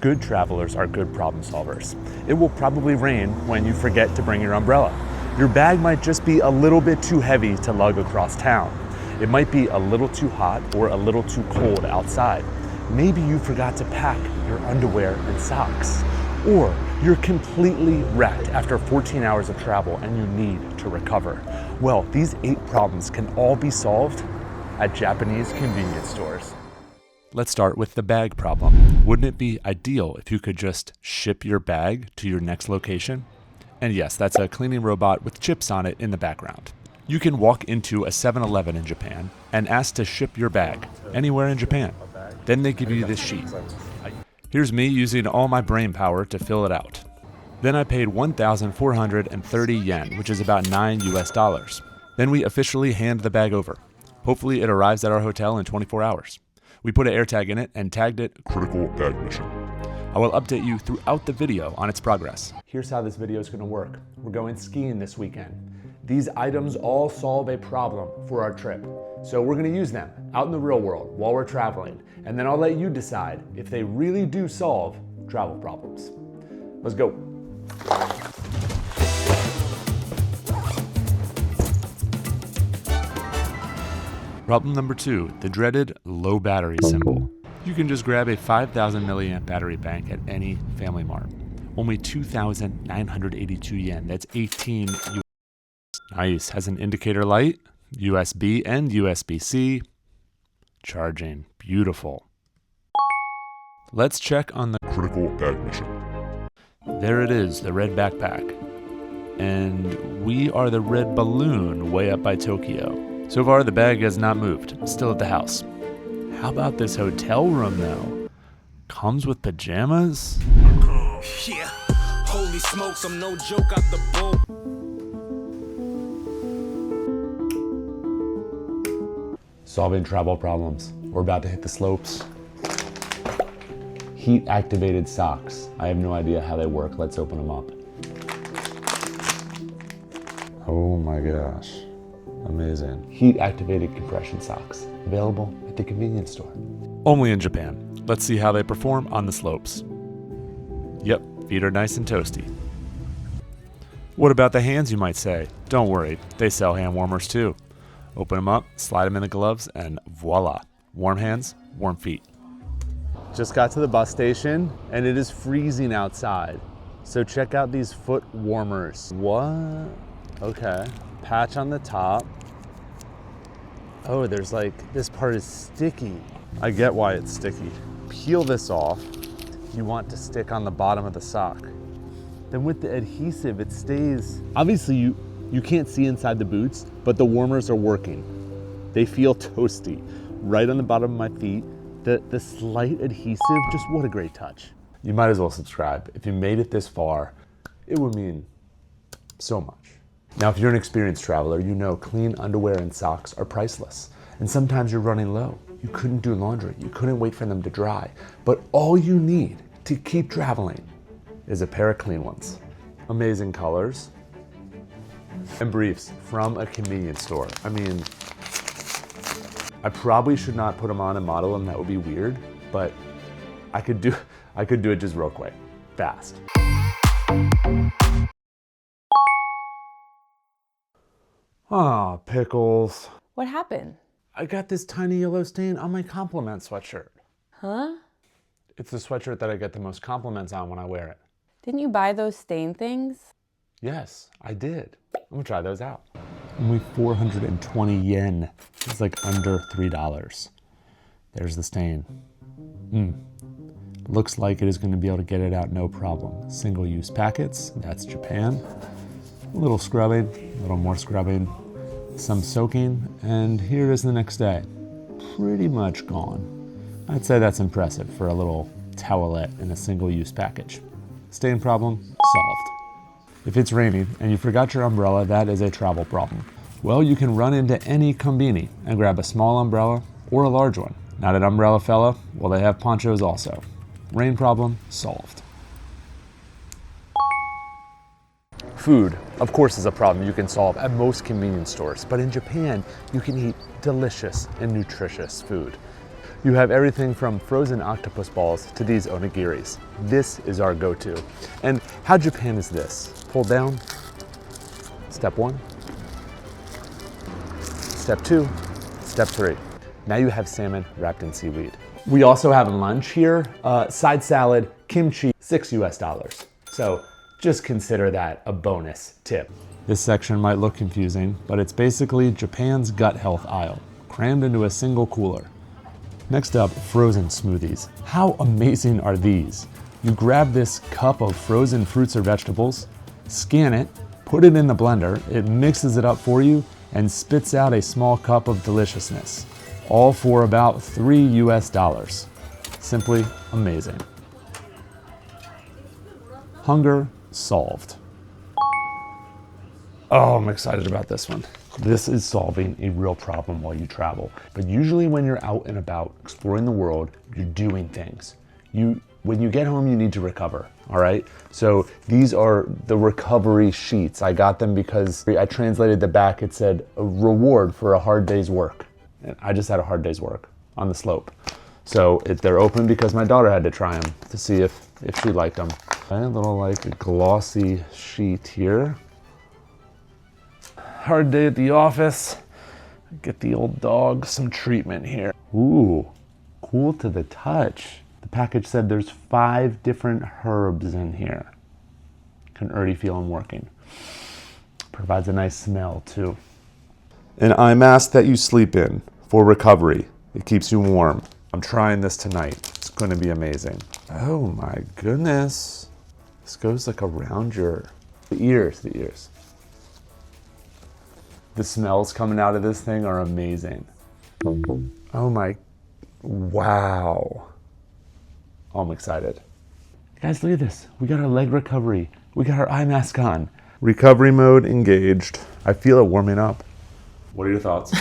Good travelers are good problem solvers. It will probably rain when you forget to bring your umbrella. Your bag might just be a little bit too heavy to lug across town. It might be a little too hot or a little too cold outside. Maybe you forgot to pack your underwear and socks. Or you're completely wrecked after 14 hours of travel and you need to recover. Well, these 8 problems can all be solved at Japanese convenience stores. Let's start with the bag problem. Wouldn't it be ideal if you could just ship your bag to your next location? And yes, that's a cleaning robot with chips on it in the background. You can walk into a 7-Eleven in Japan and ask to ship your bag anywhere in Japan. Then they give you this sheet. Here's me using all my brain power to fill it out. Then I paid 1,430 yen, which is about $9 US. Then we officially hand the bag over. Hopefully it arrives at our hotel in 24 hours. We put an AirTag in it and tagged it Critical Bag Mission. I will update you throughout the video on its progress. Here's how this video is going to work. We're going skiing this weekend. These items all solve a problem for our trip. So we're going to use them out in the real world while we're traveling. And then I'll let you decide if they really do solve travel problems. Let's go. Problem number 2, the dreaded low battery symbol. You can just grab a 5,000 milliamp battery bank at any Family Mart. Only 2,982 yen, that's 18 US. Nice, has an indicator light, USB and USB-C. Charging, beautiful. Let's check on the Critical Bag Mission. There it is, the red backpack. And we are the red balloon way up by Tokyo. So far, the bag has not moved, still at the house. How about this hotel room, though? Comes with pajamas? Yeah, holy smokes, I'm no joke out the boat. Solving travel problems. We're about to hit the slopes. Heat-activated socks. I have no idea how they work. Let's open them up. Oh my gosh. Amazing. Heat-activated compression socks, available at the convenience store. Only in Japan. Let's see how they perform on the slopes. Yep, feet are nice and toasty. What about the hands, you might say? Don't worry, they sell hand warmers too. Open them up, slide them in the gloves, and voila. Warm hands, warm feet. Just got to the bus station, and it is freezing outside. So check out these foot warmers. What? Okay. Patch on the top. Oh, there's like, this part is sticky. I get why it's sticky. Peel this off. You want to stick on the bottom of the sock. Then with the adhesive, it stays. Obviously you can't see inside the boots, but the warmers are working. They feel toasty. Right on the bottom of my feet. The slight adhesive, just what a great touch. You might as well subscribe. If you made it this far, it would mean so much. Now, if you're an experienced traveler, you know clean underwear and socks are priceless. And sometimes you're running low. You couldn't do laundry. You couldn't wait for them to dry. But all you need to keep traveling is a pair of clean ones. Amazing colors. And briefs from a convenience store. I mean, I probably should not put them on and model them. That would be weird. But I could do it just real quick, fast. Ah, pickles. What happened? I got this tiny yellow stain on my compliment sweatshirt. Huh? It's the sweatshirt that I get the most compliments on when I wear it. Didn't you buy those stain things? Yes, I did. I'm gonna try those out. Only 420 yen. It's like under $3. There's the stain. Looks like it is gonna be able to get it out no problem. Single-use packets, that's Japan. A little scrubbing, a little more scrubbing, some soaking, and here is the next day. Pretty much gone. I'd say that's impressive for a little towelette in a single-use package. Stain problem solved. If it's raining and you forgot your umbrella, that is a travel problem. Well, you can run into any kombini and grab a small umbrella or a large one. Not an umbrella fella? Well, they have ponchos also. Rain problem solved. Food, of course, is a problem you can solve at most convenience stores, but in Japan, you can eat delicious and nutritious food. You have everything from frozen octopus balls to these onigiris. This is our go-to. And how Japan is this? Pull down, step 1, step 2, step 3. Now you have salmon wrapped in seaweed. We also have lunch here, side salad, kimchi, $6. So just consider that a bonus tip. This section might look confusing, but it's basically Japan's gut health aisle, crammed into a single cooler. Next up, frozen smoothies. How amazing are these? You grab this cup of frozen fruits or vegetables, scan it, put it in the blender, it mixes it up for you, and spits out a small cup of deliciousness, all for about $3. Simply amazing. Hunger solved. Oh, I'm excited about this one. This is solving a real problem while you travel. But usually when you're out and about exploring the world, you're doing things. When you get home, you need to recover, all right? So these are the recovery sheets. I got them because I translated the back. It said a reward for a hard day's work. And I just had a hard day's work on the slope. So they're open because my daughter had to try them to see if she liked them. A little like glossy sheet here. Hard day at the office. Get the old dog some treatment here. Ooh, cool to the touch. The package said there's 5 different herbs in here. Can already feel them working. Provides a nice smell too. An eye mask that you sleep in for recovery. It keeps you warm. I'm trying this tonight. It's going to be amazing. Oh my goodness. This goes like around the ears. The smells coming out of this thing are amazing. Oh my, wow. Oh, I'm excited. Guys, look at this. We got our leg recovery. We got our eye mask on. Recovery mode engaged. I feel it warming up. What are your thoughts?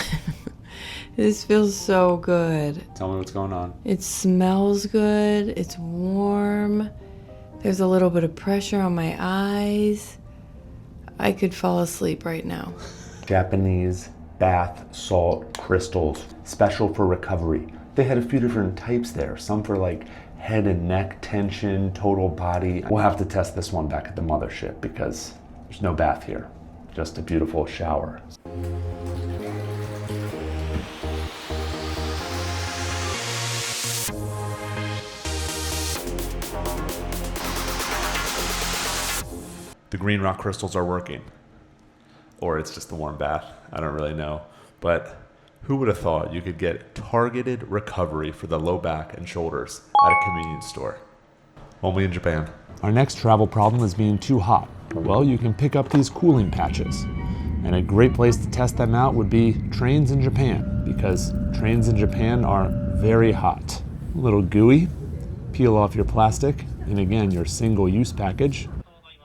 This feels so good. Tell me what's going on. It smells good. It's warm. There's a little bit of pressure on my eyes. I could fall asleep right now. Japanese bath salt crystals, special for recovery. They had a few different types there, some for like head and neck tension, total body. We'll have to test this one back at the mothership because there's no bath here, just a beautiful shower. The green rock crystals are working. Or it's just the warm bath. I don't really know. But who would have thought you could get targeted recovery for the low back and shoulders at a convenience store? Only in Japan. Our next travel problem is being too hot. Well, you can pick up these cooling patches. And a great place to test them out would be trains in Japan, because trains in Japan are very hot. A little gooey. Peel off your plastic, and again, your single-use package.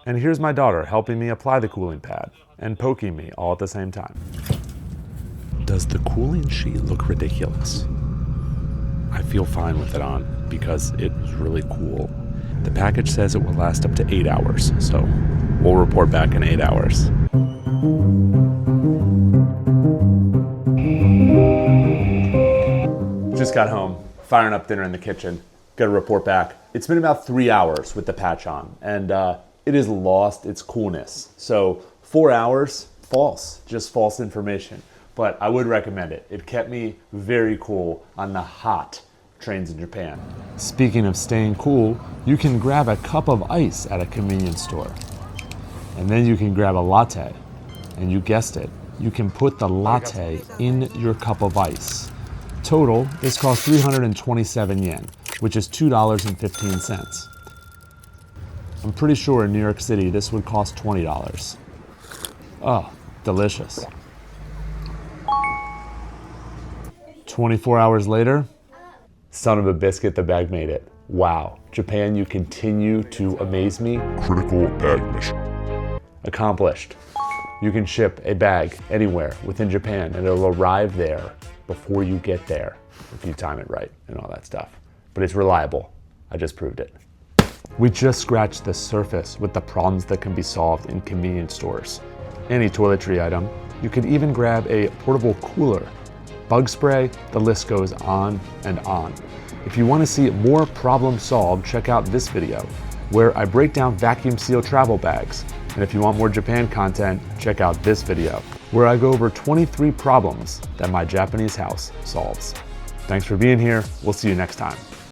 And here's my daughter helping me apply the cooling pad and poking me all at the same time. Does the cooling sheet look ridiculous? I feel fine with it on because it is really cool. The package says it will last up to 8 hours, so we'll report back in 8 hours. Just got home, firing up dinner in the kitchen. Got to report back. It's been about 3 hours with the patch on, and it has lost its coolness. So 4 hours, false, just false information. But I would recommend it. It kept me very cool on the hot trains in Japan. Speaking of staying cool, you can grab a cup of ice at a convenience store. And then you can grab a latte. And you guessed it, you can put the latte in your cup of ice. Total, this costs 327 yen, which is $2.15. I'm pretty sure in New York City this would cost $20. Oh, delicious. 24 hours later, son of a biscuit, the bag made it. Wow, Japan, you continue to amaze me. Critical bag mission. Accomplished. You can ship a bag anywhere within Japan and it'll arrive there before you get there, if you time it right and all that stuff. But it's reliable. I just proved it. We just scratched the surface with the problems that can be solved in convenience stores. Any toiletry item. You could even grab a portable cooler bug spray, the list goes on and on. If you want to see more problem solved, check out this video, where I break down vacuum seal travel bags. And if you want more Japan content, check out this video, where I go over 23 problems that my Japanese house solves. Thanks for being here. We'll see you next time.